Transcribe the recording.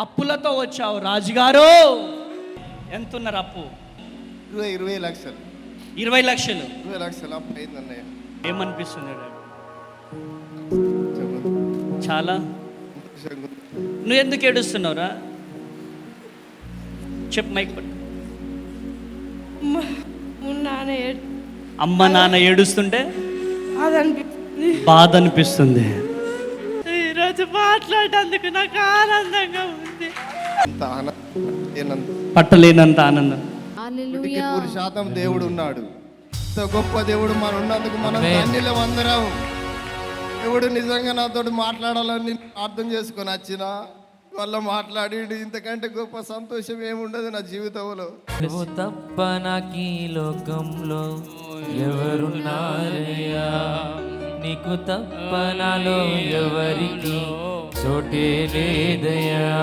అప్పులతో వచ్చావు రాజుగారు. ఎంతున్నారు అప్పు? 20 లక్షలు. 20 లక్షలు. 20 లక్షలు అప్పు అయింది అన్నయ్య. ఏమనిపిస్తుంది? చాలా. నువ్వు ఎందుకు ఏడుస్తున్నావురా? చెప్పు, మైక్ పట్టు. అమ్మ నాన్న ఏడుస్తుంటే బాధ అనిపిస్తుంది. ఈరోజు మాట్లాడేందుకు నాకు ఆనందంగా ఉంది. పట్టలేనంత ఆనందం. 100% దేవుడు ఉన్నాడు. ఇంత గొప్ప దేవుడు మనం ఉన్నందుకు మనం ధన్యులం అందరం. దేవుడు నిజంగా నాతో మాట్లాడాలని అర్థం చేసుకొని వచ్చిన వల్ల మాట్లాడి ఇంతకంటే గొప్ప సంతోషం ఏముండదు నా జీవితంలో. నువ్వు తప్ప నాకీ లోకంలో ఎవరున్నారయ్యా, నీకు తప్ప నాలో ఎవరికి చోటే లేదయ్యా.